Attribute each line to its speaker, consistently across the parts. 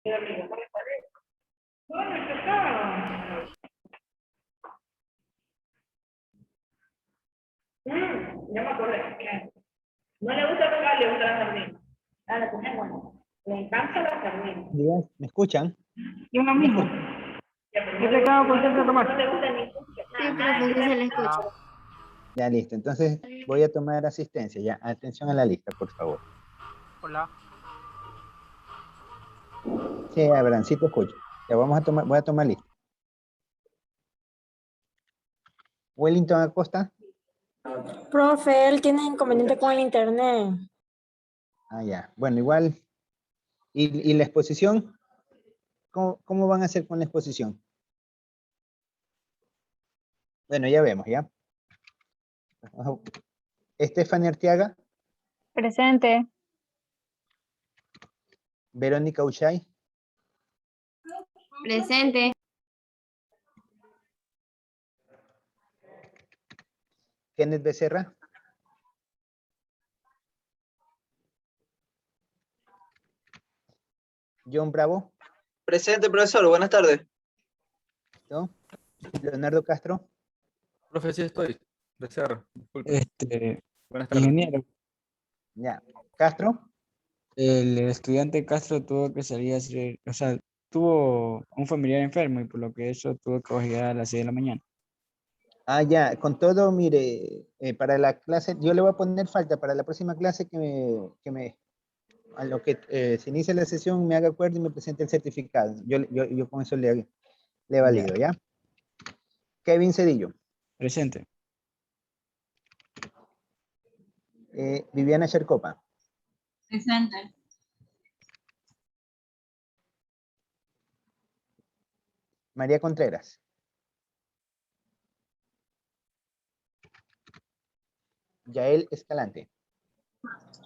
Speaker 1: Ya me acordé. No le gusta pegar, le gusta la sardina. Ah, la comida bueno. Le encanta la sardina.
Speaker 2: Digan, ¿me escuchan?
Speaker 1: Yo lo
Speaker 2: ¿Me
Speaker 1: mismo.
Speaker 2: escuchan?
Speaker 1: Yo te acabo con Tomás. No le gusta ni
Speaker 3: Sí, profe, sí se le escucha.
Speaker 2: Ya, listo. Entonces voy a tomar asistencia. Ya, atención a la lista, por favor.
Speaker 4: Hola.
Speaker 2: Sí, Abraham, sí te escucho. Ya voy a tomar lista. Wellington Acosta.
Speaker 5: Profe, él tiene inconveniente con el internet.
Speaker 2: Ah, ya. Bueno, igual. ¿Y la exposición? ¿Cómo van a hacer con la exposición? Bueno, ya vemos, ¿ya? Estefania Arteaga.
Speaker 3: Presente.
Speaker 2: Verónica Uchay.
Speaker 3: Presente.
Speaker 2: Kenneth Becerra. John Bravo.
Speaker 6: Presente, profesor. Buenas tardes.
Speaker 2: ¿No? Leonardo Castro.
Speaker 7: Profe, sí estoy. Becerra, disculpe. Buenas tardes.
Speaker 8: Ingeniero,
Speaker 2: Ya. Castro.
Speaker 8: el estudiante Castro tuvo que salir a hacer, o sea, tuvo un familiar enfermo y por lo que eso tuvo que llegar a las 6 de la mañana.
Speaker 2: Ah, ya. Con todo, mire, para la clase, yo le voy a poner falta para la próxima clase a lo que se inicie la sesión me haga acuerdo y me presente el certificado. Yo con eso le valido, ¿ya? Kevin Cedillo.
Speaker 8: Presente.
Speaker 2: Viviana Shercopa.
Speaker 3: Presente.
Speaker 2: María Contreras. Yael Escalante.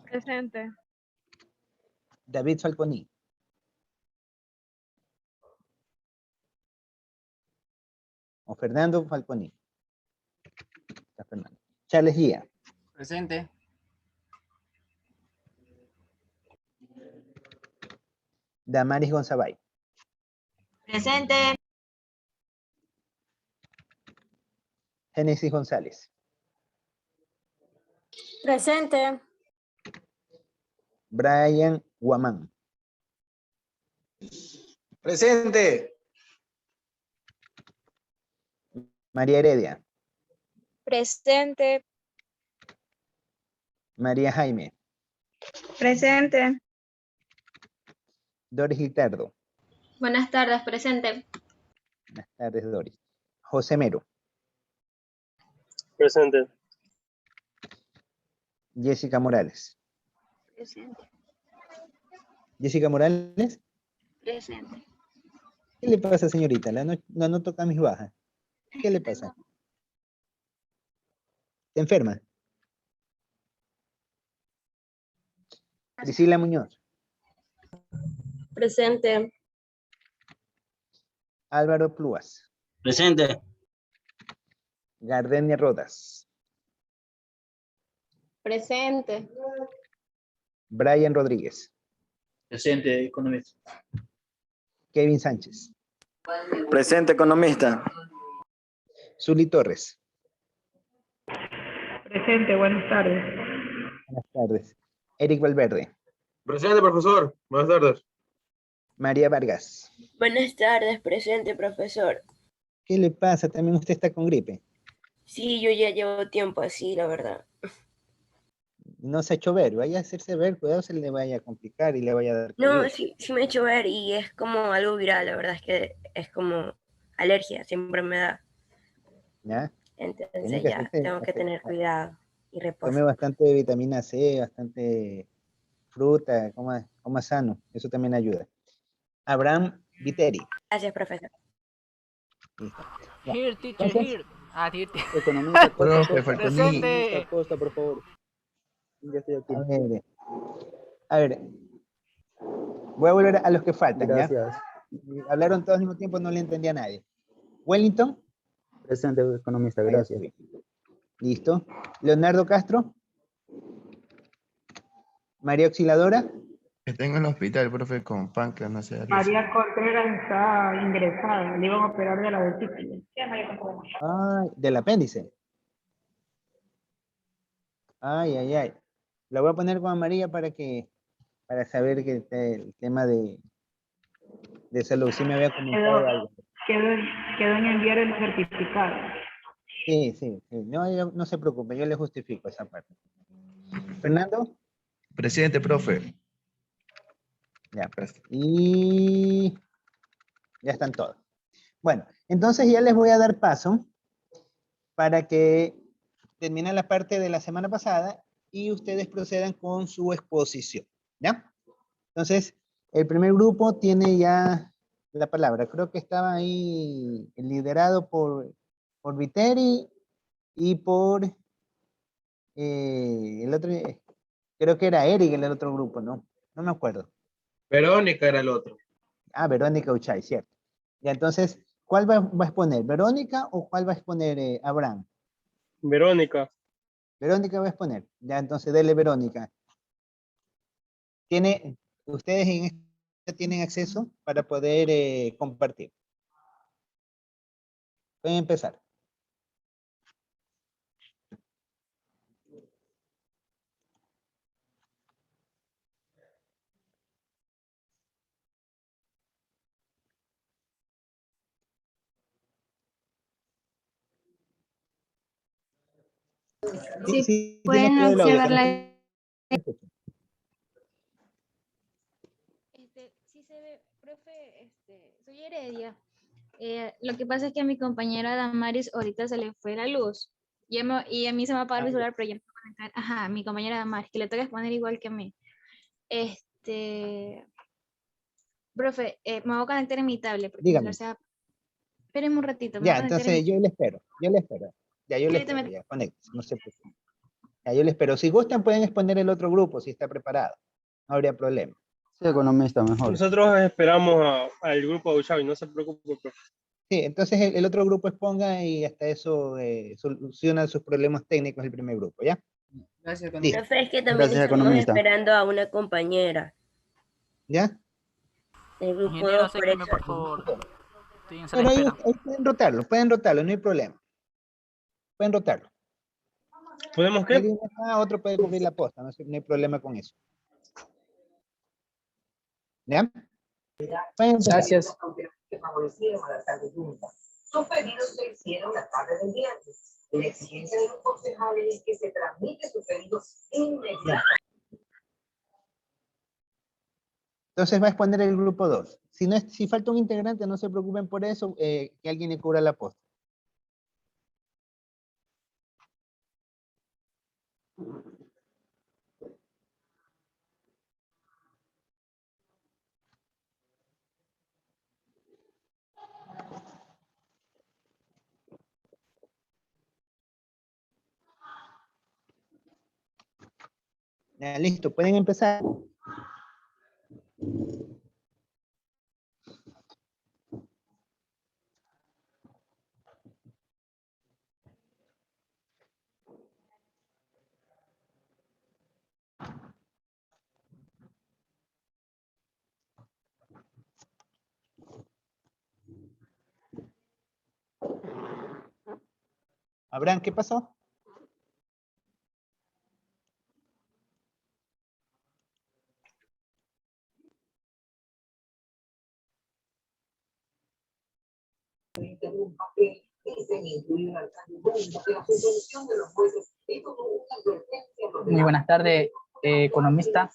Speaker 3: Presente.
Speaker 2: David Falconi. O Fernando Falconi. Fernando. Charles Guía.
Speaker 4: Presente.
Speaker 2: Damaris Gonzabay.
Speaker 3: Presente.
Speaker 2: Génesis González.
Speaker 5: Presente.
Speaker 2: Brian Guamán.
Speaker 6: Presente.
Speaker 2: María Heredia.
Speaker 3: Presente.
Speaker 2: María Jaime.
Speaker 3: Presente.
Speaker 2: Doris Guitardo.
Speaker 3: Buenas tardes, presente.
Speaker 2: Buenas tardes, Doris. José Mero.
Speaker 9: Presente.
Speaker 2: Jessica Morales.
Speaker 3: Presente.
Speaker 2: Jessica Morales.
Speaker 3: Presente.
Speaker 2: ¿Qué le pasa, señorita? La no toca mis bajas. ¿Qué le pasa? ¿Te enferma? Priscila Muñoz.
Speaker 5: Presente.
Speaker 2: Álvaro Plúas.
Speaker 9: Presente.
Speaker 2: Gardenia Rodas.
Speaker 3: Presente.
Speaker 2: Brian Rodríguez.
Speaker 9: Presente, economista.
Speaker 2: Kevin Sánchez.
Speaker 6: Presente, economista.
Speaker 2: Zuli Torres.
Speaker 1: Presente, buenas tardes.
Speaker 2: Buenas tardes. Eric Valverde.
Speaker 7: Presente, profesor. Buenas tardes.
Speaker 2: María Vargas.
Speaker 5: Buenas tardes, presente, profesor.
Speaker 2: ¿Qué le pasa? También usted está con gripe.
Speaker 5: Sí, yo ya llevo tiempo así, la verdad.
Speaker 2: No se ha hecho ver. Vaya a hacerse ver. Cuidado se le vaya a complicar y le vaya a dar
Speaker 5: No,
Speaker 2: COVID.
Speaker 5: sí me he hecho ver y es como algo viral, la verdad es que es como alergia, siempre me da.
Speaker 2: ¿Ya? Tiene
Speaker 5: Entonces
Speaker 2: que
Speaker 5: ya tengo que tener cuidado y
Speaker 2: Tome
Speaker 5: reposo.
Speaker 2: bastante vitamina C, bastante fruta, coma sano. Eso también ayuda. Abraham Viteri.
Speaker 5: Gracias, profesor.
Speaker 2: Listo. Ya.
Speaker 4: Here, teacher,
Speaker 2: Entonces,
Speaker 4: here. Ah, teacher.
Speaker 2: economista,
Speaker 7: Profe, Falconi.
Speaker 4: Presente.
Speaker 2: Costa, por favor. Ya estoy aquí. A ver, voy a volver a los que faltan,
Speaker 8: Gracias.
Speaker 2: ¿ya? Hablaron todos al mismo tiempo, no le entendía a nadie. Wellington.
Speaker 8: Presente, economista,
Speaker 2: Ahí
Speaker 8: gracias.
Speaker 2: estoy. Listo. Leonardo Castro. María Auxiliadora.
Speaker 10: Está en el hospital, profe, con páncreas, no sé.
Speaker 1: María Contreras está ingresada, le iban a operar de la vesícula. ¿Qué es María Contreras?
Speaker 2: Ay, del apéndice. Ay, ay, ay. La voy a poner con amarilla para saber que el tema de salud. Sí me había comentado algo.
Speaker 1: Quedó en enviar el certificado.
Speaker 2: Sí, sí, sí. No se preocupe, yo le justifico esa parte. Fernando.
Speaker 10: Presente, profe.
Speaker 2: Ya, pues. Y ya están todos. Bueno, entonces ya les voy a dar paso para que termine la parte de la semana pasada y ustedes procedan con su exposición, ¿ya? Entonces, el primer grupo tiene ya la palabra. Creo que estaba ahí liderado por Viteri y por el otro, creo que era Eric el otro grupo, ¿no? No me acuerdo.
Speaker 11: Verónica era el otro.
Speaker 2: Ah, Verónica Uchay, cierto. Ya, entonces, ¿cuál va a exponer? ¿Verónica o cuál va a exponer Abraham?
Speaker 11: Verónica.
Speaker 2: Verónica va a exponer. Ya, entonces, dele Verónica. Ustedes en este tienen acceso para poder compartir. Pueden empezar.
Speaker 3: Sí,
Speaker 2: tiene
Speaker 3: pueden
Speaker 2: activado el audio,
Speaker 3: observar
Speaker 2: que no
Speaker 3: la...
Speaker 2: se escucha.
Speaker 3: Sí se ve, profe, soy Heredia. Lo que pasa es que a mi compañera Damaris ahorita se le fue la luz. Y a mí se me va a apagar mi celular, pero ya me voy a conectar. Ajá, mi compañera Damaris, que le toca exponer igual que a mí. Profe, me voy a conectar en mi tablet, porque mi
Speaker 2: Dígame.
Speaker 3: celular se va... Espérenme un ratito, me voy
Speaker 2: Ya,
Speaker 3: a conectar en
Speaker 2: entonces
Speaker 3: mi...
Speaker 2: yo le espero. Ya, yo le
Speaker 3: Ahorita
Speaker 2: espero, ya, conéctese, no se preocupe. Ya, yo le espero. Si gustan, pueden exponer el otro grupo, si está preparado. No habría problema.
Speaker 8: Sí, economista, mejor.
Speaker 11: Nosotros esperamos al grupo de Uchavi, no se preocupe, profe.
Speaker 2: Sí, entonces el otro grupo exponga y hasta eso soluciona sus problemas técnicos el primer grupo, ¿ya?
Speaker 4: Gracias,
Speaker 2: Listo.
Speaker 5: Profe, es que también
Speaker 8: Gracias,
Speaker 5: estamos
Speaker 8: economista.
Speaker 5: esperando a una compañera
Speaker 2: ¿Ya?
Speaker 5: del grupo
Speaker 4: Ingeniero,
Speaker 5: 2, por
Speaker 4: acépteme,
Speaker 5: eso.
Speaker 4: por favor. Estoy en sala
Speaker 2: Pero
Speaker 4: de
Speaker 2: ahí
Speaker 4: espera.
Speaker 2: pueden rotarlo, no hay problema. Pueden rotarlo.
Speaker 11: ¿Podemos
Speaker 2: Si
Speaker 11: qué?
Speaker 2: alguien no está, otro puede cubrir la posta, no hay problema con eso. ¿Ya? Pueden empezar.
Speaker 12: Gracias. Que favorecieron a las juntas. Sus pedidos se hicieron la tarde del viernes. La exigencia de los concejales es que se transmite sus pedidos inmediatamente.
Speaker 2: Entonces va a exponer el grupo 2. Si falta un integrante, no se preocupen por eso, que alguien le cubra la posta. Ya, listo, pueden empezar. Abraham, ¿qué pasó?
Speaker 4: Muy buenas tardes, economista.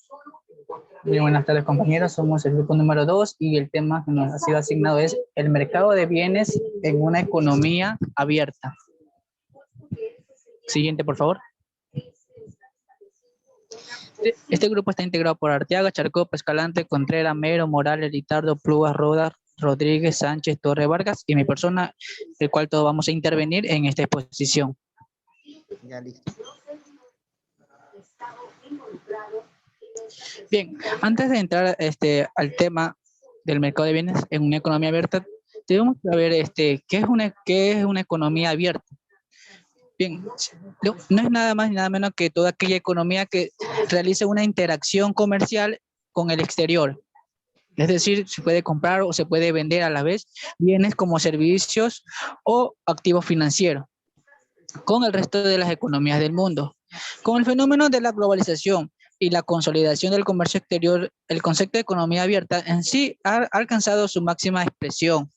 Speaker 4: Muy buenas tardes, compañeros. Somos el grupo número 2 y el tema que nos ha sido asignado es el mercado de bienes en una economía abierta. Siguiente, por favor. Este grupo está integrado por Arteaga, Charcopa, Escalante, Contreras, Mero, Morales, Litardo, Plugas, Rodas, Rodríguez, Sánchez, Torre Vargas y mi persona, el cual todos vamos a intervenir en esta exposición.
Speaker 2: Ya, listo.
Speaker 4: Bien, antes de entrar al tema del mercado de bienes en una economía abierta, debemos saber qué es una economía abierta. Bien, no es nada más ni nada menos que toda aquella economía que realice una interacción comercial con el exterior. Es decir, se puede comprar o se puede vender a la vez bienes como servicios o activos financieros con el resto de las economías del mundo. Con el fenómeno de la globalización y la consolidación del comercio exterior, el concepto de economía abierta en sí ha alcanzado su máxima expresión.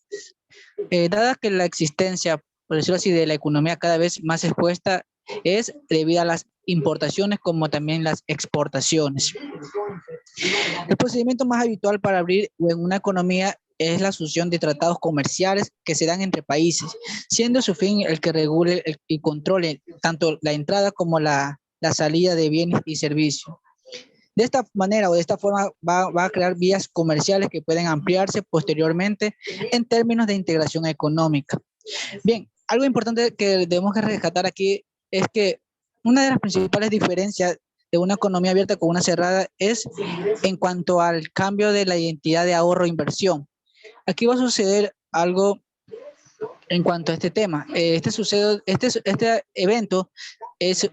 Speaker 4: Dada que la existencia, por decirlo así, de la economía cada vez más expuesta es debido a las importaciones como también las exportaciones. El procedimiento más habitual para abrir en una economía es la asunción de tratados comerciales que se dan entre países, siendo su fin el que regule y controle tanto la entrada como la salida de bienes y servicios. De esta manera o de esta forma va a crear vías comerciales que pueden ampliarse posteriormente en términos de integración económica. Bien, algo importante que debemos rescatar aquí es que una de las principales diferencias de una economía abierta con una cerrada es en cuanto al cambio de la identidad de ahorro e inversión. Aquí va a suceder algo en cuanto a este tema. Este evento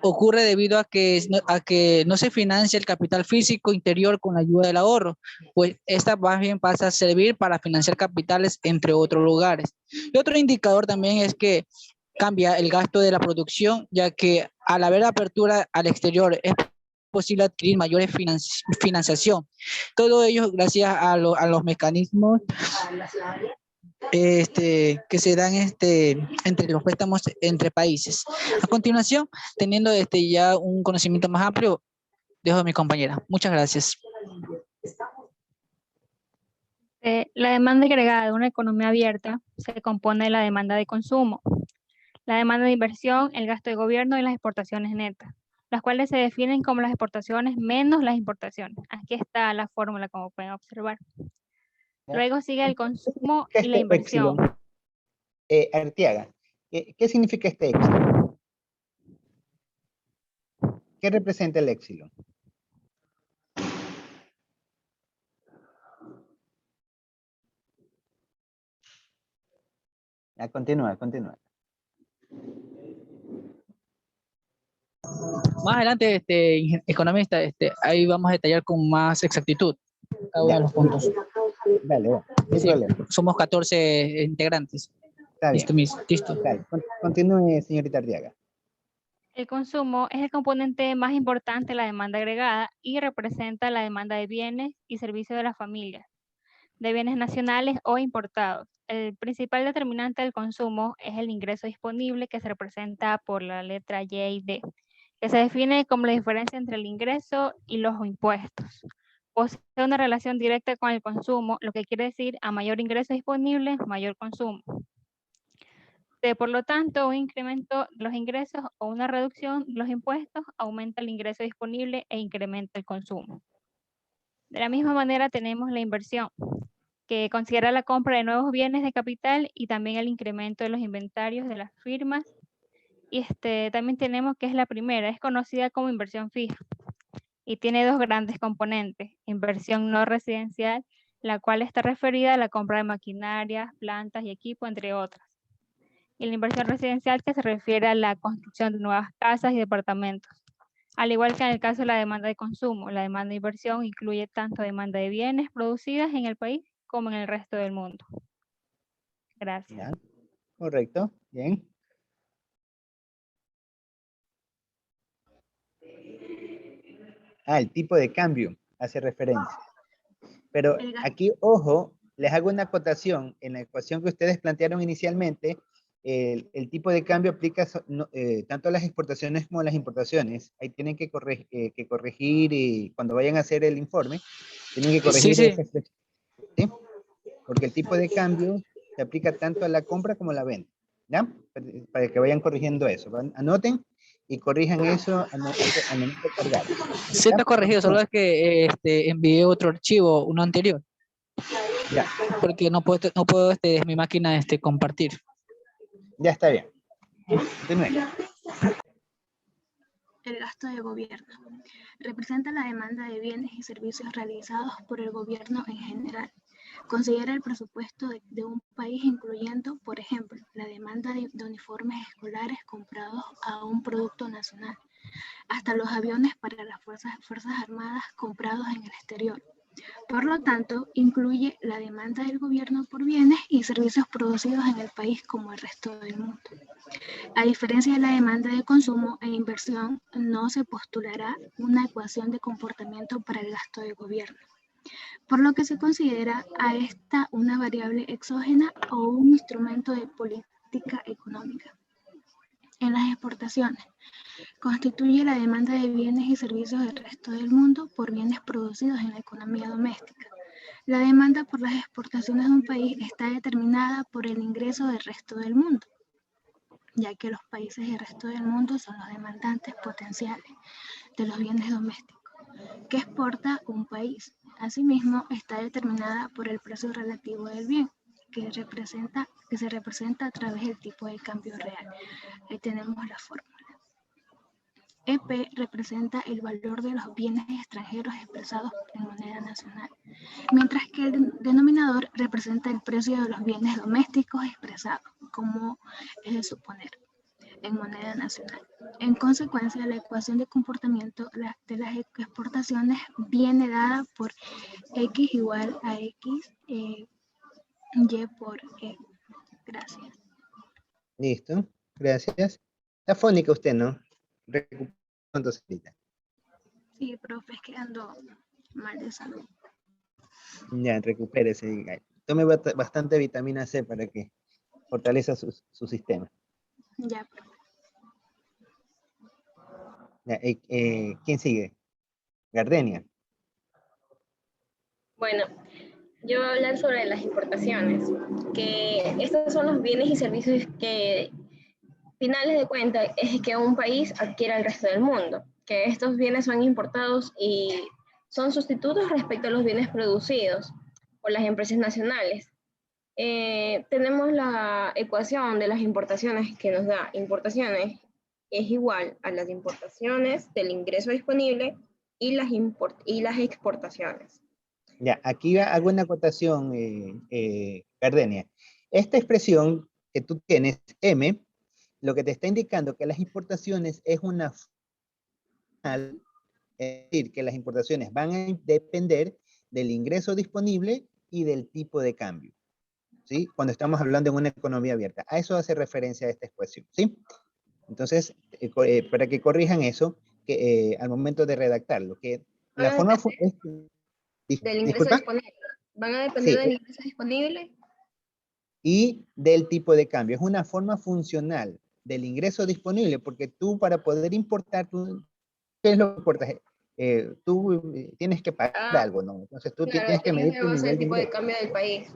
Speaker 4: ocurre debido a que no se financia el capital físico interior con la ayuda del ahorro, pues esta más bien pasa a servir para financiar capitales entre otros lugares. Y otro indicador también es que cambia el gasto de la producción, ya que al haber apertura al exterior es posible adquirir mayores financiación. Todo ello gracias a los mecanismos que se dan entre los préstamos entre países. A continuación, teniendo ya un conocimiento más amplio, dejo a mi compañera. Muchas gracias.
Speaker 3: La demanda agregada de una economía abierta se compone de la demanda de consumo, la demanda de inversión, el gasto de gobierno y las exportaciones netas, las cuales se definen como las exportaciones menos las importaciones. Aquí está la fórmula, como pueden observar. Luego sigue el consumo y la inversión.
Speaker 2: Arteaga, ¿qué significa este éxito? ¿Qué representa el éxito? Continúa.
Speaker 4: Más adelante, economista, ahí vamos a detallar con más exactitud cada uno de los puntos.
Speaker 2: Dale, sin problema.
Speaker 4: Somos 14 integrantes.
Speaker 2: Está bien.
Speaker 4: Listo.
Speaker 2: Dale, continúe, señorita Arteaga.
Speaker 3: El consumo es el componente más importante de la demanda agregada y representa la demanda de bienes y servicios de las familias, de bienes nacionales o importados. El principal determinante del consumo es el ingreso disponible, que se representa por la letra Y y D, que se define como la diferencia entre el ingreso y los impuestos. Posee una relación directa con el consumo, lo que quiere decir a mayor ingreso disponible, mayor consumo. Por lo tanto, un incremento de los ingresos o una reducción de los impuestos aumenta el ingreso disponible e incrementa el consumo. De la misma manera tenemos la inversión, que considera la compra de nuevos bienes de capital y también el incremento de los inventarios de las firmas. Y también tenemos que es la primera, es conocida como inversión fija y tiene dos grandes componentes: inversión no residencial, la cual está referida a la compra de maquinaria, plantas y equipo, entre otras. Y la inversión residencial, que se refiere a la construcción de nuevas casas y departamentos. Al igual que en el caso de la demanda de consumo, la demanda de inversión incluye tanto demanda de bienes producidas en el país como en el resto del mundo. Gracias.
Speaker 2: Ya. Correcto, bien. El tipo de cambio hace referencia. Pero aquí, ojo, les hago una acotación. En la ecuación que ustedes plantearon inicialmente, el tipo de cambio aplica tanto a las exportaciones como a las importaciones. Ahí tienen que corregir y cuando vayan a hacer el informe, tienen que corregir
Speaker 4: Sí.
Speaker 2: esa expresión, ¿sí? Porque el tipo de cambio se aplica tanto a la compra como a la venta, ¿ya? Para que vayan corrigiendo eso. Anoten y corrijan eso al momento de cargar.
Speaker 4: Sí está corregido, solo es que envié otro archivo, uno anterior.
Speaker 2: Ya.
Speaker 4: Porque no puedo desde mi máquina compartir.
Speaker 2: Ya está bien. Continúe.
Speaker 13: El gasto de gobierno representa la demanda de bienes y servicios realizados por el gobierno en general. Considera el presupuesto de un país, incluyendo, por ejemplo, la demanda de uniformes escolares comprados a un producto nacional, hasta los aviones para las fuerzas armadas comprados en el exterior. Por lo tanto, incluye la demanda del gobierno por bienes y servicios producidos en el país como el resto del mundo. A diferencia de la demanda de consumo e inversión, no se postulará una ecuación de comportamiento para el gasto de gobierno, por lo que se considera a esta una variable exógena o un instrumento de política económica. En las exportaciones, constituye la demanda de bienes y servicios del resto del mundo por bienes producidos en la economía doméstica. La demanda por las exportaciones de un país está determinada por el ingreso del resto del mundo, ya que los países del resto del mundo son los demandantes potenciales de los bienes domésticos que exporta un país. Asimismo, está determinada por el precio relativo del bien, que se representa a través del tipo de cambio real. Ahí tenemos la fórmula. EP representa el valor de los bienes extranjeros expresados en moneda nacional, mientras que el denominador representa el precio de los bienes domésticos expresados, como es de suponer, en moneda nacional. En consecuencia, la ecuación de comportamiento de las exportaciones viene dada por X igual a X, Y por E. Gracias.
Speaker 2: Listo, gracias. Está fónica usted, ¿no? Entonces,
Speaker 13: Sí, profe, es que ando mal de salud.
Speaker 2: ya, recupérese. Tome bastante vitamina C para que fortalezca su sistema.
Speaker 13: Ya, profe.
Speaker 2: Ya, ¿quién sigue? Gardenia.
Speaker 14: Bueno, yo voy a hablar sobre las importaciones, que estos son los bienes y servicios que, finales de cuentas, es que un país adquiere al resto del mundo, que estos bienes son importados y son sustitutos respecto a los bienes producidos por las empresas nacionales. Tenemos la ecuación de las importaciones que nos da importaciones es igual a las importaciones del ingreso disponible y las exportaciones.
Speaker 2: Ya, aquí hago una acotación, Gardenia. Esta expresión que tú tienes, M, lo que te está indicando que las importaciones es una... Es decir, que las importaciones van a depender del ingreso disponible y del tipo de cambio, ¿sí? Cuando estamos hablando de una economía abierta. A eso hace referencia a esta expresión, ¿sí? Entonces, para que corrijan eso, que al momento de redactarlo, que la forma...
Speaker 14: Del ingreso disponible. ¿Van a depender del ingreso disponible?
Speaker 2: Y del tipo de cambio. Es una forma funcional del ingreso disponible, porque tú para poder importar, ¿qué es lo que importas? Tú tienes que pagar algo, ¿no? Entonces tú tienes que medir tu nivel de
Speaker 14: tipo de
Speaker 2: ingreso.
Speaker 14: cambio del país.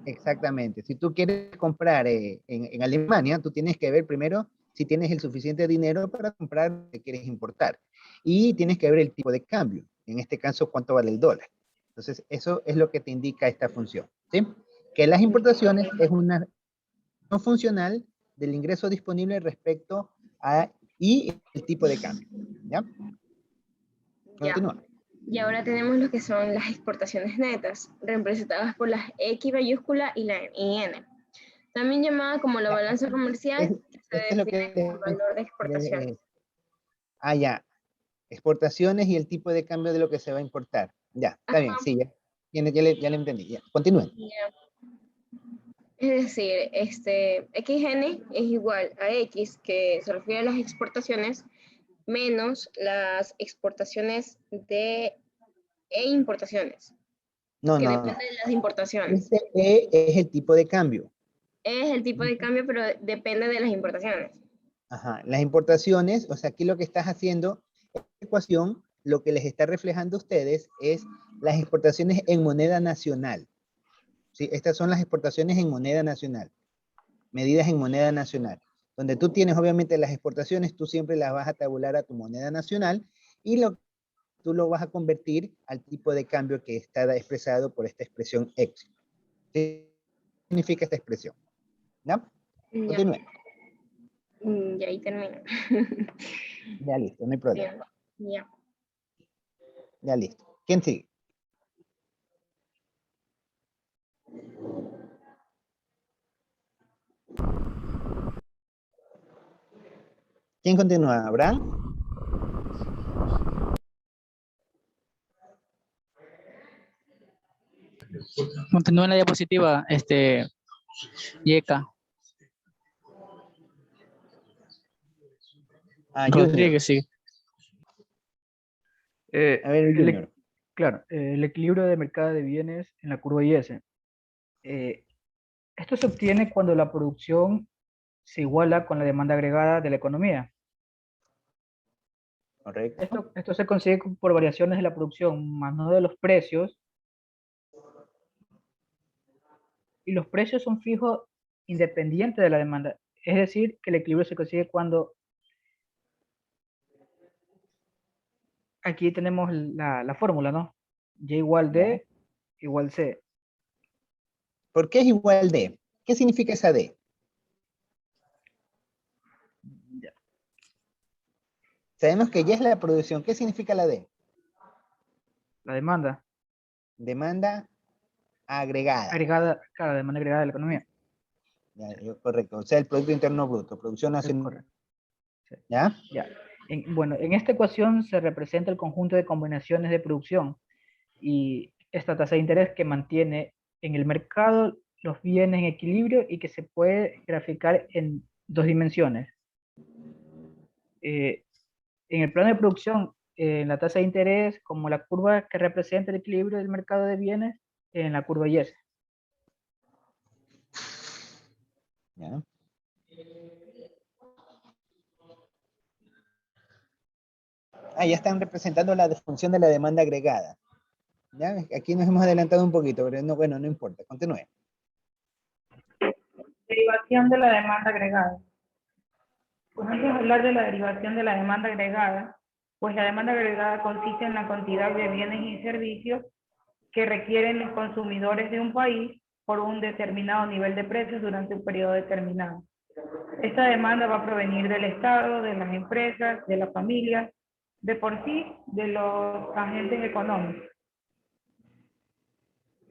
Speaker 2: Exactamente. Si tú quieres comprar en Alemania, tú tienes que ver primero si tienes el suficiente dinero para comprar lo que quieres importar. Y tienes que ver el tipo de cambio. En este caso, cuánto vale el dólar. Entonces, eso es lo que te indica esta función, ¿sí? Que las importaciones es una no funcional del ingreso disponible respecto a y el tipo de cambio, ¿ya? Continúa.
Speaker 14: Y ahora tenemos lo que son las exportaciones netas, representadas por las X mayúscula y la IN. También llamada como la balanza comercial, que se define como el valor de exportación.
Speaker 2: Ya. Exportaciones y el tipo de cambio de lo que se va a importar. Ya, está bien, sí, ya le entendí. Ya. Continúen.
Speaker 14: Es decir, XN es igual a X, que se refiere a las exportaciones, menos las exportaciones e importaciones.
Speaker 2: No.
Speaker 14: Depende de las importaciones.
Speaker 2: Este E es el tipo de cambio.
Speaker 14: Es el tipo de cambio, pero depende de las importaciones.
Speaker 2: Ajá, las importaciones, o sea, aquí lo que estás haciendo, esta ecuación, lo que les está reflejando a ustedes es las exportaciones en moneda nacional. ¿Sí? Estas son las exportaciones en moneda nacional, medidas en moneda nacional. Donde tú tienes obviamente las exportaciones, tú siempre las vas a tabular a tu moneda nacional y tú lo vas a convertir al tipo de cambio que está expresado por esta expresión X. ¿Qué significa esta expresión? ¿Ya? Continúe.
Speaker 14: Ya ahí termino.
Speaker 2: Ya listo, no hay problema.
Speaker 14: Ya.
Speaker 2: Ya listo. ¿Quién sigue? ¿Quién continúa? ¿Abraham?
Speaker 4: Continúa en la diapositiva, Yeka. Rodríguez, sí.
Speaker 2: A ver, Junior.
Speaker 15: Claro, el equilibrio de mercado de bienes en la curva IS. Esto se obtiene cuando la producción se iguala con la demanda agregada de la economía.
Speaker 2: Correcto.
Speaker 15: Esto se consigue por variaciones de la producción, más no de los precios. Y los precios son fijos independientes de la demanda. Es decir, que el equilibrio se consigue cuando aquí tenemos la fórmula, ¿no? Y igual D igual C.
Speaker 2: ¿Por qué es igual D? ¿Qué significa esa D?
Speaker 15: Ya.
Speaker 2: Sabemos que ya es la producción. ¿Qué significa la D?
Speaker 15: La demanda.
Speaker 2: Demanda agregada.
Speaker 15: Agregada, claro, demanda agregada de la economía.
Speaker 2: Correcto. O sea, el Producto Interno Bruto. Producción nacional.
Speaker 15: Sí.
Speaker 2: ¿Ya?
Speaker 15: Ya. Bueno, en esta ecuación se representa el conjunto de combinaciones de producción y esta tasa de interés que mantiene en el mercado los bienes en equilibrio y que se puede graficar en dos dimensiones. En el plano de producción, la tasa de interés como la curva que representa el equilibrio del mercado de bienes en la curva Y.
Speaker 2: ¿Ya? Ya están representando la disfunción de la demanda agregada. ¿Ya? Aquí nos hemos adelantado un poquito, pero no, bueno, no importa. Continúe.
Speaker 1: Derivación de la demanda agregada. Pues antes de hablar de la derivación de la demanda agregada, pues la demanda agregada consiste en la cantidad de bienes y servicios que requieren los consumidores de un país por un determinado nivel de precios durante un periodo determinado. Esta demanda va a provenir del Estado, de las empresas, de las familias, de por sí, de los agentes económicos.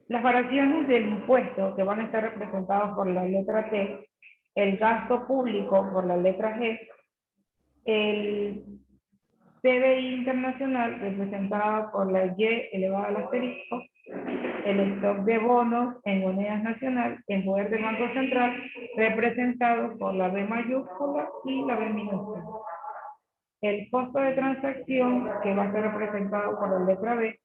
Speaker 1: Las variaciones del impuesto que van a estar representados por la letra T, el gasto público por la letra G, el PBI internacional representado por la Y elevada al asterisco, el stock de bonos en monedas nacional en poder del Banco Central representado por la B mayúscula y la B minúscula. El costo de transacción que va a estar representado por la letra B,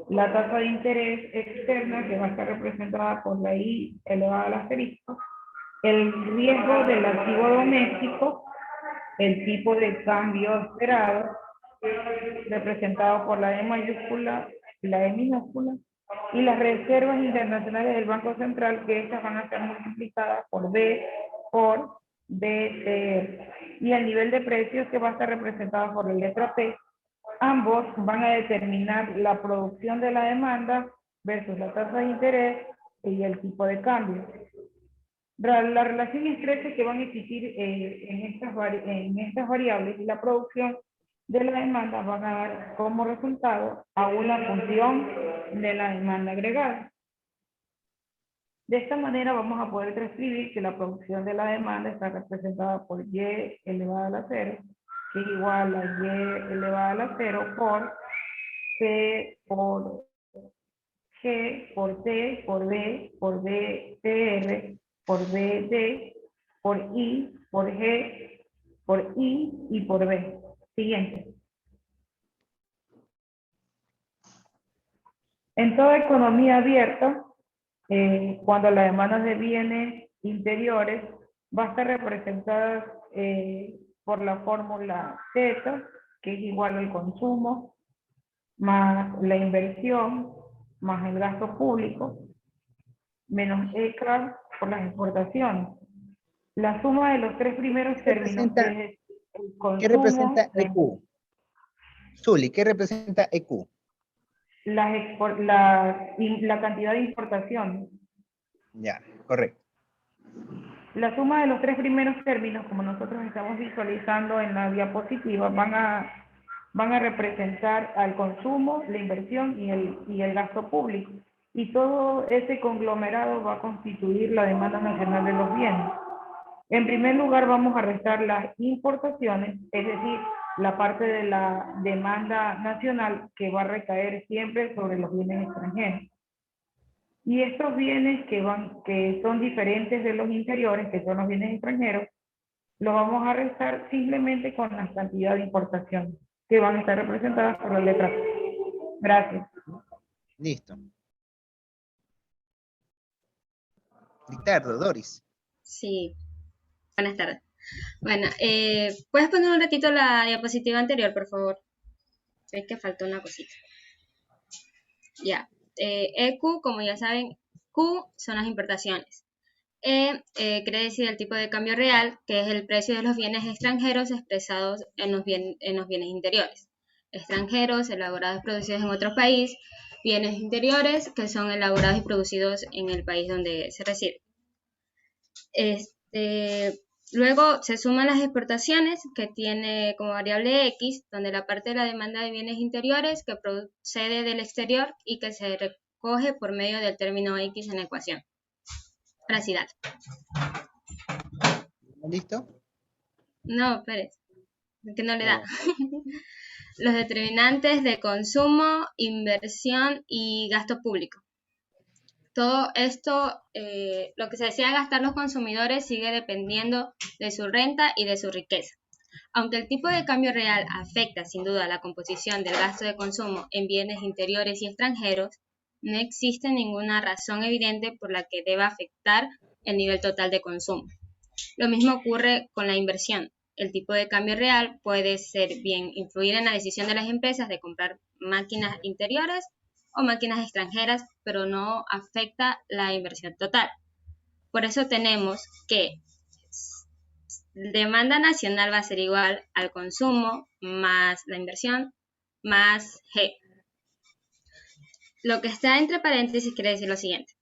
Speaker 1: la tasa de interés externa que va a estar representada por la I elevada al asterisco, el riesgo del activo doméstico, el tipo de cambio esperado, representado por la E mayúscula y la E minúscula, y las reservas internacionales del Banco Central, que estas van a ser multiplicadas por B, por BTR. Y el nivel de precios que va a estar representado por la letra P, ambos van a determinar la producción de la demanda versus la tasa de interés y el tipo de cambio. La relación estrecha que van a existir en estas variables y la producción de la demanda van a dar como resultado a una función de la demanda agregada. De esta manera vamos a poder transcribir que la producción de la demanda está representada por Y elevada a la 0, que es igual a Y elevada a la 0 por P por G, por T, por B, por BTR, por BD, por I, por G, por I y por B. Siguiente. En toda economía abierta, cuando la demanda de bienes interiores va a estar representada por la fórmula Z, que es igual al consumo, más la inversión, más el gasto público, menos ECA por las exportaciones. La suma de los tres primeros términos, que es el consumo,
Speaker 2: ¿qué representa EQ? Zuli, ¿qué representa EQ?
Speaker 1: la cantidad de importación.
Speaker 2: Ya, correcto.
Speaker 1: La suma de los tres primeros términos, como nosotros estamos visualizando en la diapositiva, van a representar al consumo, la inversión y el gasto público. Y todo ese conglomerado va a constituir la demanda nacional de los bienes. En primer lugar, vamos a restar las importaciones, es decir, la parte de la demanda nacional que va a recaer siempre sobre los bienes extranjeros. Y estos bienes que son diferentes de los interiores, que son los bienes extranjeros, los vamos a restar simplemente con la cantidad de importación, que van a estar representadas por la letra C. Gracias.
Speaker 2: Listo. Ricardo, Doris.
Speaker 14: Sí, buenas tardes. Bueno, ¿puedes poner un ratito la diapositiva anterior, por favor? Sé que faltó una cosita. Ya. EQ, como ya saben, Q son las importaciones. Quiere decir el tipo de cambio real, que es el precio de los bienes extranjeros expresados en los bienes interiores. Extranjeros, elaborados y producidos en otro país. Bienes interiores, que son elaborados y producidos en el país donde se reside. Luego se suman las exportaciones, que tiene como variable X, donde la parte de la demanda de bienes interiores que procede del exterior y que se recoge por medio del término X en la ecuación. Ahora sí, dale.
Speaker 2: ¿Listo?
Speaker 14: No, espere, que no le da. Los determinantes de consumo, inversión y gasto público. Todo esto, lo que se desea gastar los consumidores sigue dependiendo de su renta y de su riqueza. Aunque el tipo de cambio real afecta sin duda la composición del gasto de consumo en bienes interiores y extranjeros, no existe ninguna razón evidente por la que deba afectar el nivel total de consumo. Lo mismo ocurre con la inversión. El tipo de cambio real puede ser bien influir en la decisión de las empresas de comprar máquinas interiores o máquinas extranjeras, pero no afecta la inversión total. Por eso tenemos que demanda nacional va a ser igual al consumo más la inversión más G. Lo que está entre paréntesis quiere decir lo siguiente.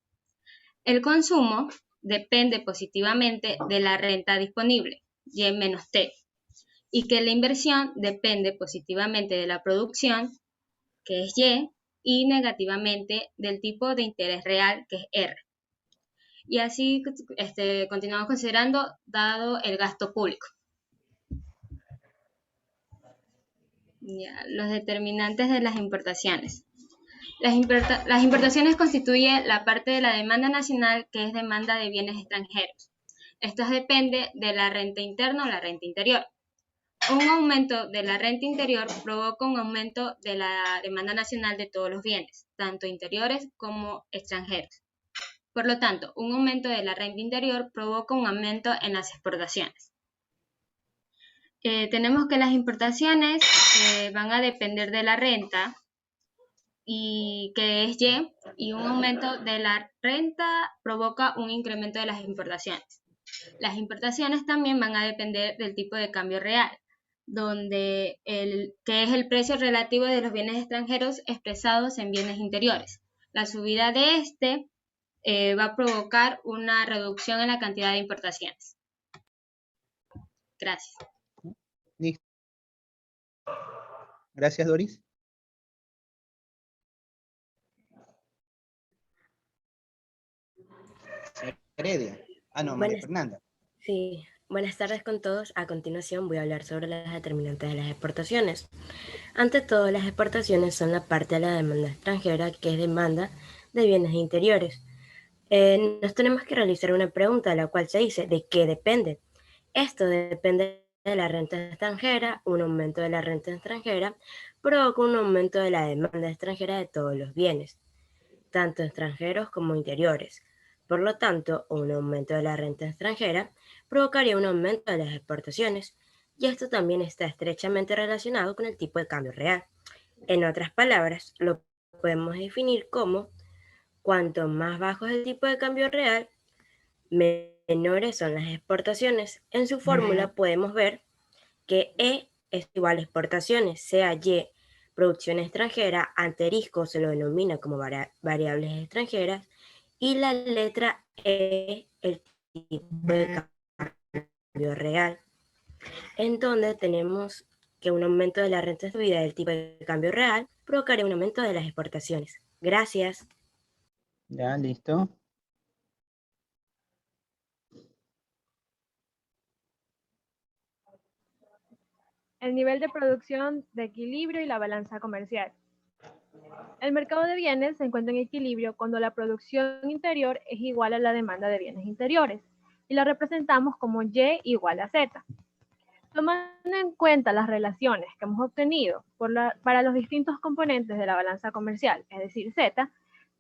Speaker 14: El consumo depende positivamente de la renta disponible, Y menos T, y que la inversión depende positivamente de la producción, que es y negativamente del tipo de interés real, que es R. Y así continuamos considerando dado el gasto público. Ya, los determinantes de las importaciones. Las importaciones constituyen la parte de la demanda nacional que es demanda de bienes extranjeros. Esto depende de la renta interna o la renta interior. Un aumento de la renta interior provoca un aumento de la demanda nacional de todos los bienes, tanto interiores como extranjeros. Por lo tanto, un aumento de la renta interior provoca un aumento en las exportaciones. Tenemos que las importaciones van a depender de la renta, y que es y un aumento de la renta provoca un incremento de las importaciones. Las importaciones también van a depender del tipo de cambio real, que es el precio relativo de los bienes extranjeros expresados en bienes interiores. La subida de va a provocar una reducción en la cantidad de importaciones. Gracias.
Speaker 2: Listo. Gracias, Doris. Heredia. No, María Fernanda.
Speaker 5: Sí, buenas tardes con todos. A continuación voy a hablar sobre las determinantes de las exportaciones. Ante todo, las exportaciones son la parte de la demanda extranjera, que es demanda de bienes interiores. Nos tenemos que realizar una pregunta, la cual se dice, ¿de qué depende? Esto depende de la renta extranjera. Un aumento de la renta extranjera provoca un aumento de la demanda extranjera de todos los bienes, tanto extranjeros como interiores. Por lo tanto, un aumento de la renta extranjera provocaría un aumento de las exportaciones, y esto también está estrechamente relacionado con el tipo de cambio real. En otras palabras, lo podemos definir como cuanto más bajo es el tipo de cambio real, menores son las exportaciones. En su fórmula podemos ver que E es igual a exportaciones, sea Y producción extranjera, asterisco se lo denomina como variables extranjeras, y la letra E el tipo de cambio real, en donde tenemos que un aumento de la renta subida del tipo de cambio real provocaría un aumento de las exportaciones. Gracias.
Speaker 2: Ya, listo.
Speaker 16: El nivel de producción de equilibrio y la balanza comercial. El mercado de bienes se encuentra en equilibrio cuando la producción interior es igual a la demanda de bienes interiores y la representamos como Y igual a Z. Tomando en cuenta las relaciones que hemos obtenido para los distintos componentes de la balanza comercial, es decir, Z,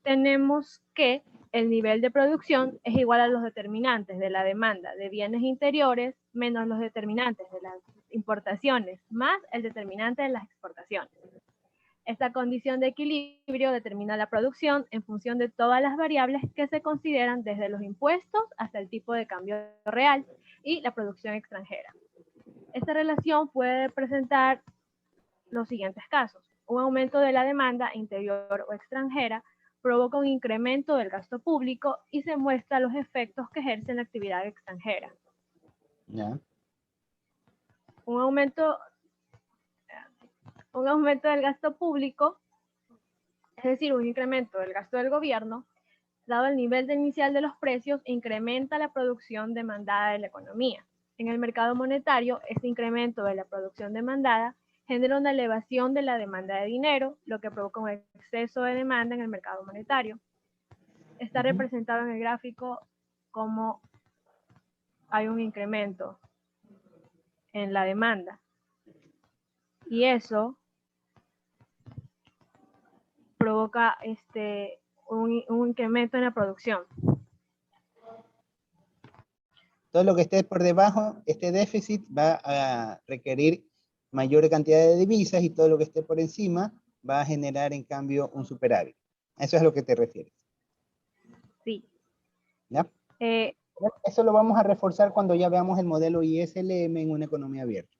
Speaker 16: tenemos que el nivel de producción es igual a los determinantes de la demanda de bienes interiores menos los determinantes de las importaciones más el determinante de las exportaciones. Esta condición de equilibrio determina la producción en función de todas las variables que se consideran desde los impuestos hasta el tipo de cambio real y la producción extranjera. Esta relación puede presentar los siguientes casos. Un aumento de la demanda interior o extranjera provoca un incremento del gasto público y se muestra los efectos que ejerce la actividad extranjera.
Speaker 2: Ya.
Speaker 16: Un aumento del gasto público, es decir, un incremento del gasto del gobierno, dado el nivel inicial de los precios, incrementa la producción demandada de la economía. En el mercado monetario, este incremento de la producción demandada genera una elevación de la demanda de dinero, lo que provoca un exceso de demanda en el mercado monetario. Está representado en el gráfico como hay un incremento en la demanda. Y eso provoca un incremento en la producción.
Speaker 2: Todo lo que esté por debajo, este déficit va a requerir mayor cantidad de divisas y todo lo que esté por encima va a generar en cambio un superávit. Eso es a lo que te refieres.
Speaker 16: Sí.
Speaker 2: ¿Ya? Eso lo vamos a reforzar cuando ya veamos el modelo ISLM en una economía abierta.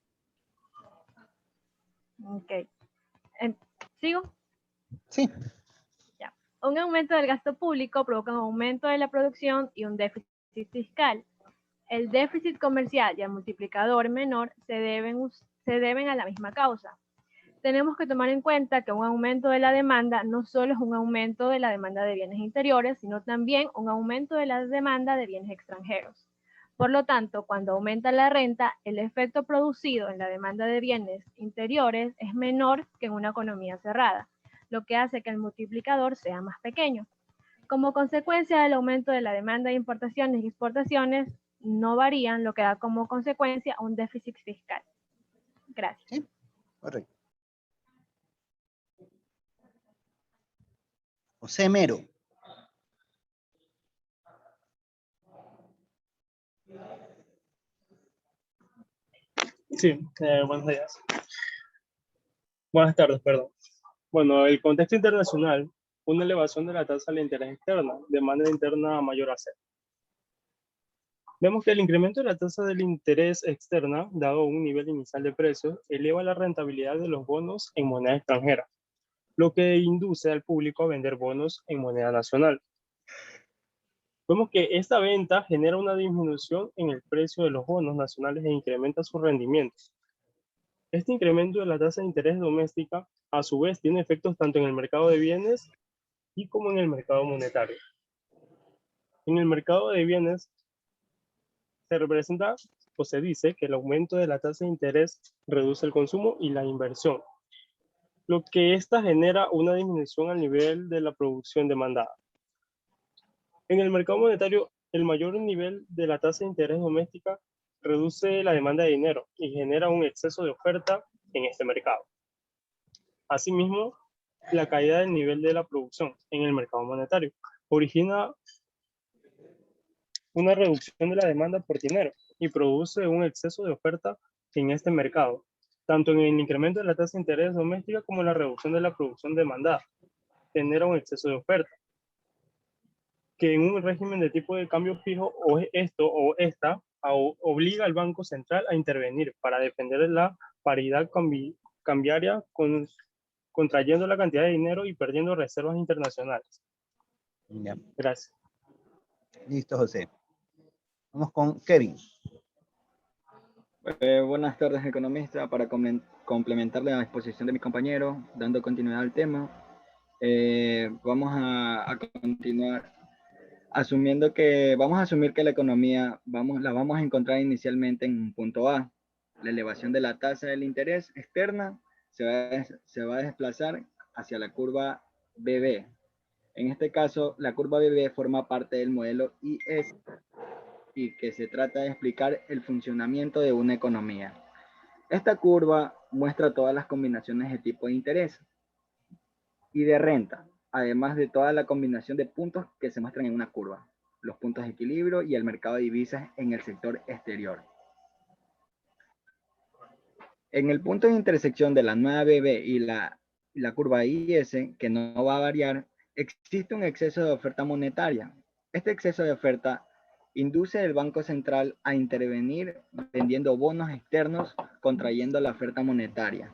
Speaker 16: Ok. ¿Sigo?
Speaker 2: Sí.
Speaker 16: Ya. Un aumento del gasto público provoca un aumento de la producción y un déficit fiscal. El déficit comercial y el multiplicador menor se deben a la misma causa. Tenemos que tomar en cuenta que un aumento de la demanda no solo es un aumento de la demanda de bienes interiores, sino también un aumento de la demanda de bienes extranjeros. Por lo tanto, cuando aumenta la renta, el efecto producido en la demanda de bienes interiores es menor que en una economía cerrada, lo que hace que el multiplicador sea más pequeño. Como consecuencia del aumento de la demanda de importaciones y exportaciones, no varían, lo que da como consecuencia un déficit fiscal. Gracias.
Speaker 2: Sí, correcto. José Mero.
Speaker 11: Sí, buenos días. Buenas tardes, perdón. Bueno, el contexto internacional, una elevación de la tasa de interés externa, demanda interna mayor a cero. Vemos que el incremento de la tasa del interés externa, dado un nivel inicial de precios, eleva la rentabilidad de los bonos en moneda extranjera, lo que induce al público a vender bonos en moneda nacional. Vemos que esta venta genera una disminución en el precio de los bonos nacionales e incrementa sus rendimientos. Este incremento de la tasa de interés doméstica, a su vez, tiene efectos tanto en el mercado de bienes y como en el mercado monetario. En el mercado de bienes se representa o se dice que el aumento de la tasa de interés reduce el consumo y la inversión, lo que esta genera una disminución al nivel de la producción demandada. En el mercado monetario, el mayor nivel de la tasa de interés doméstica reduce la demanda de dinero y genera un exceso de oferta en este mercado. Asimismo, la caída del nivel de la producción en el mercado monetario origina una reducción de la demanda por dinero y produce un exceso de oferta en este mercado, tanto en el incremento de la tasa de interés doméstica como en la reducción de la producción demandada. Genera un exceso de oferta, que en un régimen de tipo de cambio fijo o esta obliga al Banco Central a intervenir para defender la paridad cambiaria contrayendo la cantidad de dinero y perdiendo reservas internacionales.
Speaker 2: Ya.
Speaker 11: Gracias.
Speaker 2: Listo, José. Vamos con Kevin.
Speaker 17: Buenas tardes, economista. Para complementar la exposición de mi compañero, dando continuidad al tema, vamos a continuar asumiendo que vamos a asumir que la economía la vamos a encontrar inicialmente en un punto A. La elevación de la tasa del interés externa se va a desplazar hacia la curva BB. En este caso, la curva BB forma parte del modelo IS y que se trata de explicar el funcionamiento de una economía. Esta curva muestra todas las combinaciones de tipo de interés y de renta, además de toda la combinación de puntos que se muestran en una curva, los puntos de equilibrio y el mercado de divisas en el sector exterior. En el punto de intersección de la nueva BB y la curva IS, que no va a variar, existe un exceso de oferta monetaria. Este exceso de oferta induce al Banco Central a intervenir vendiendo bonos externos, contrayendo la oferta monetaria.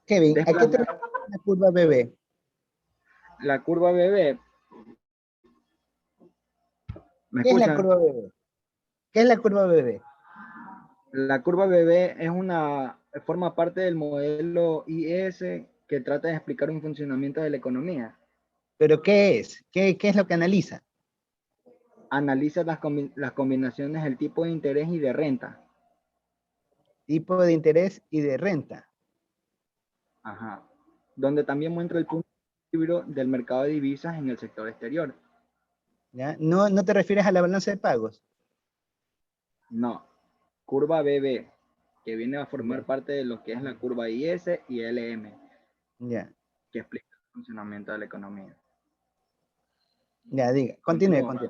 Speaker 2: Kevin, ¿a qué te refieres la curva BB?
Speaker 17: La curva BB. ¿Me
Speaker 2: ¿Qué es la
Speaker 17: escuchan?
Speaker 2: curva BB? ¿Qué es la curva BB?
Speaker 17: La curva BB forma parte del modelo IS que trata de explicar un funcionamiento de la economía.
Speaker 2: ¿Pero qué es? ¿Qué es lo que analiza?
Speaker 17: Analiza las combinaciones del tipo de interés y de renta.
Speaker 2: Tipo de interés y de renta.
Speaker 17: Ajá. Donde también muestra el punto de equilibrio del mercado de divisas en el sector exterior.
Speaker 2: ¿Ya? ¿No te refieres a la balanza de pagos?
Speaker 17: No. Curva BB, que viene a formar parte de lo que es la curva IS y LM.
Speaker 2: Ya.
Speaker 17: Que explica el funcionamiento de la economía.
Speaker 2: Ya, diga. Continúe.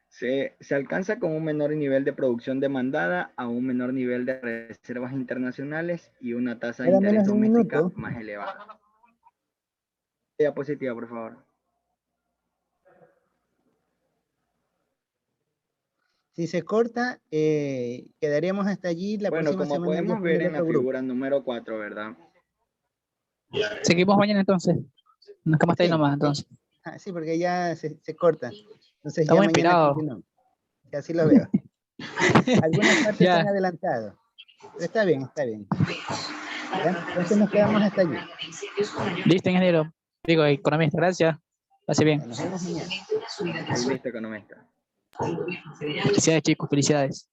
Speaker 17: Se alcanza con un menor nivel de producción demandada a un menor nivel de reservas internacionales y una tasa de
Speaker 2: Era
Speaker 17: interés
Speaker 2: menos de un
Speaker 17: doméstica
Speaker 2: minuto.
Speaker 17: más elevada. Diapositiva, por favor.
Speaker 2: Si se corta, quedaríamos hasta allí. La
Speaker 17: Bueno,
Speaker 2: próxima
Speaker 17: como
Speaker 2: semana ya
Speaker 17: podemos
Speaker 2: con
Speaker 17: ver
Speaker 2: el
Speaker 17: en la
Speaker 2: otro grupo.
Speaker 17: figura número 4, ¿verdad?
Speaker 4: Seguimos mañana entonces. Nos quedamos hasta ahí nomás entonces.
Speaker 2: Ah, sí, porque ya se corta. Entonces
Speaker 4: Estamos
Speaker 2: ya mañana
Speaker 4: inspirados.
Speaker 2: continuamos. Sí, así lo veo. Algunas partes
Speaker 4: Ya.
Speaker 2: están adelantadas. Pero está bien, está bien. ¿Ya? Entonces nos quedamos hasta allí.
Speaker 4: Listo, ingeniero. Digo, economista, gracias. Pase bien.
Speaker 2: Nos vemos mañana.
Speaker 17: Listo, economista.
Speaker 4: Felicidades, chicos, felicidades.